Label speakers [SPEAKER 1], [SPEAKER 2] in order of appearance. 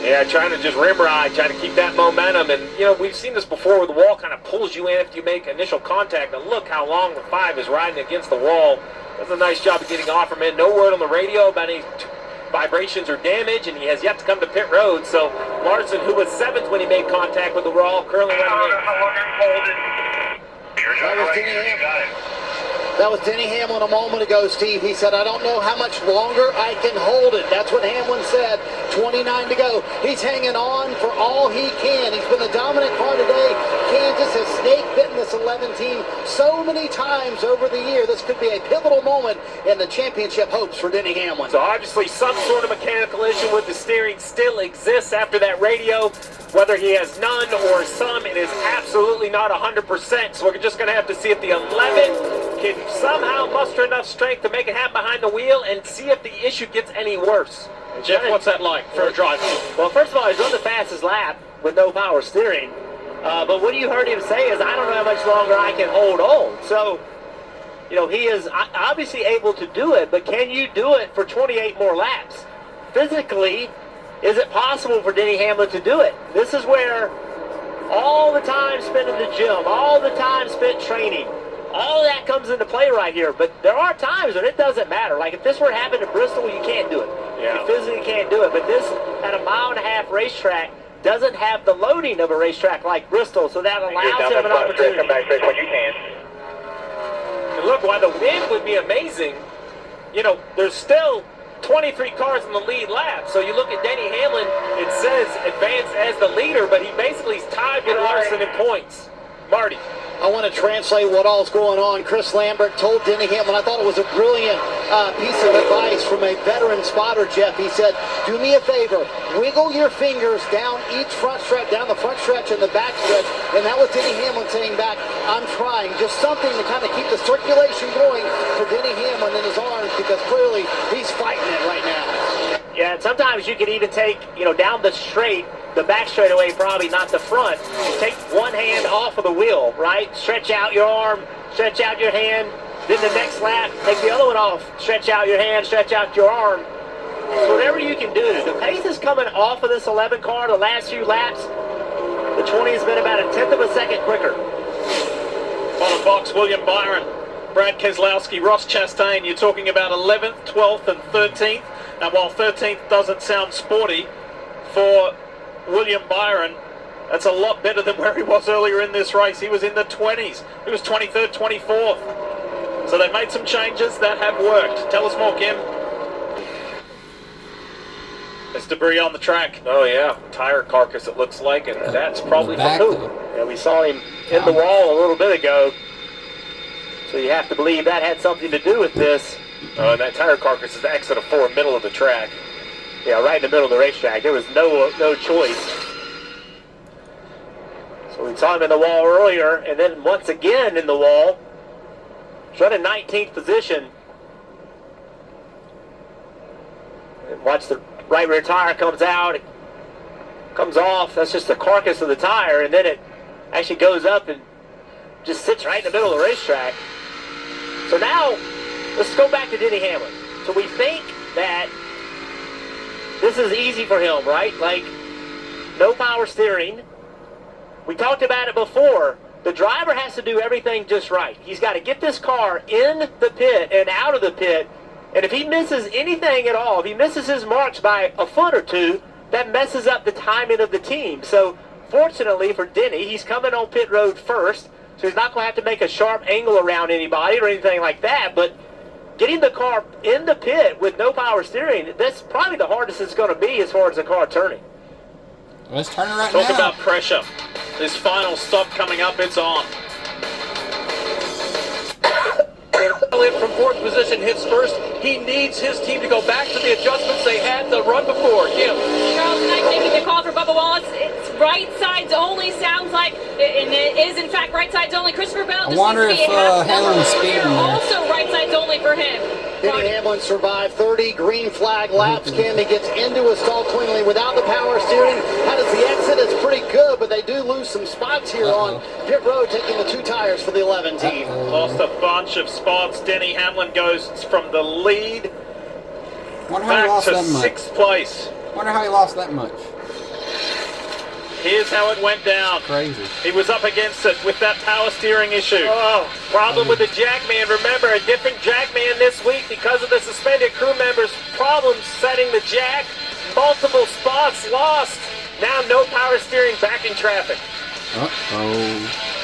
[SPEAKER 1] Yeah, trying to just rim ride, trying to keep that momentum. And, you know, we've seen this before where the wall kind of pulls you in after you make initial contact. And look how long the 5 is riding against the wall. Does a nice job of getting off from in. No word on the radio about any vibrations or damage, and he has yet to come to pit road. So Larson, who was 7th when he made contact with the wall, currently running in.
[SPEAKER 2] That was Denny Hamlin a moment ago, Steve. He said, I don't know how much longer I can hold it. That's what Hamlin said. 29 to go. He's hanging on for all he can. He's been the dominant car today. Kansas has snake bitten this 11 team so many times over the year. This could be a pivotal moment in the championship hopes for Denny Hamlin.
[SPEAKER 1] So obviously some sort of mechanical issue with the steering still exists after that radio. Whether he has none or some, it is absolutely not 100%. So we're just going to have to see if the 11 can somehow muster enough strength to make it happen behind the wheel and see if the issue gets any worse.
[SPEAKER 3] Jeff, what's that like for a driver?
[SPEAKER 4] Well, first of all, he's run the fastest lap with no power steering. But what you heard him say is, I don't know how much longer I can hold on. So, you know, he is obviously able to do it, but can you do it for 28 more laps? Physically, is it possible for Denny Hamlin to do it? This is where all the time spent in the gym, all the time spent training, all of that comes into play right here. But there are times when it doesn't matter. Like if this were to happen to Bristol, you can't do it.
[SPEAKER 1] Yeah.
[SPEAKER 4] You physically can't do it. But this, at a 1.5 mile racetrack, doesn't have the loading of a racetrack like Bristol, so that allows him an opportunity.
[SPEAKER 1] Come back when you can. And look, while the win would be amazing, you know, there's still 23 cars in the lead lap. So you look at Denny Hamlin, it says advance as the leader, but he basically is tied with Larson in points. Marty.
[SPEAKER 2] I want to translate what all's going on. Chris Lambert told Denny Hamlin, I thought it was a brilliant piece of advice from a veteran spotter, Jeff. He said, do me a favor, wiggle your fingers down each front stretch, down the front stretch and the back stretch. And that was Denny Hamlin saying back, I'm trying. Just something to kind of keep the circulation going for Denny Hamlin in his arms, because clearly he's fighting it right now.
[SPEAKER 4] Yeah, and sometimes you could even take, you know, down the straight, the back straightaway, probably not the front. Take one hand off of the wheel, right? Stretch out your arm, stretch out your hand. Then the next lap, take the other one off. Stretch out your hand, stretch out your arm. So whatever you can do. The pace is coming off of this 11 car the last few laps. The 20 has been about 1/10 of a second quicker.
[SPEAKER 3] Bottom box, William Byron, Brad Keselowski, Ross Chastain. You're talking about 11th, 12th, and 13th. Now, while 13th doesn't sound sporty for William Byron, that's a lot better than where he was earlier in this race. He was in the 20s. He was 23rd, 24th. So they've made some changes that have worked. Tell us more, Kim. There's debris on the track.
[SPEAKER 1] Oh, yeah. Tire carcass, it looks like, and that's probably from who?
[SPEAKER 4] Yeah, we saw him in the wall a little bit ago. So you have to believe that had something to do with this.
[SPEAKER 1] And that tire carcass is the exit of 4, middle of the track.
[SPEAKER 4] Yeah, right in the middle of the racetrack. There was no choice. So we saw him in the wall earlier, and then once again in the wall. He's running 19th position. And watch the right rear tire comes out. It comes off. That's just the carcass of the tire, and then it actually goes up and just sits right in the middle of the racetrack. So now, let's go back to Denny Hamlin. So we think that this is easy for him, right? Like, no power steering. We talked about it before. The driver has to do everything just right. He's got to get this car in the pit and out of the pit. And if he misses anything at all, if he misses his marks by a foot or two, that messes up the timing of the team. So, fortunately for Denny, he's coming on pit road first. So he's not going to have to make a sharp angle around anybody or anything like that. But getting the car in the pit with no power steering, that's probably the hardest it's going to be as far as the car turning.
[SPEAKER 5] Let's turn it right now.
[SPEAKER 3] Talk about pressure. This final stop coming up, it's on.
[SPEAKER 6] Elliott from 4th position hits first. He needs his team to go back to the adjustments they had the run before. Kim.
[SPEAKER 7] Charles Knight taking the call for Bubba Wallace. It's right sides only, sounds like, and it is in fact right sides only. Christopher Bell.
[SPEAKER 5] I wonder if Hamlin's speeding there.
[SPEAKER 7] Also right sides only for him.
[SPEAKER 2] Denny Hamlin survived 30 green flag laps. Kim, he gets into a stall cleanly without the power steering. How does the exit? It's pretty good, but they do lose some spots here on pit road, taking the 2 tires for the 11 team.
[SPEAKER 3] Lost a bunch of spots. Denny Hamlin goes from the lead
[SPEAKER 5] Wonder how he
[SPEAKER 3] back
[SPEAKER 5] lost
[SPEAKER 3] to
[SPEAKER 5] that much.
[SPEAKER 3] 6th place.
[SPEAKER 5] Wonder how he lost that much.
[SPEAKER 3] Here's how it went down.
[SPEAKER 5] Crazy.
[SPEAKER 3] He was up against it with that power steering issue.
[SPEAKER 1] Oh, problem with the jackman. Remember, a different jackman this week because of the suspended crew members' problems setting the jack. Multiple spots lost. Now no power steering, back in traffic.
[SPEAKER 5] Uh-oh.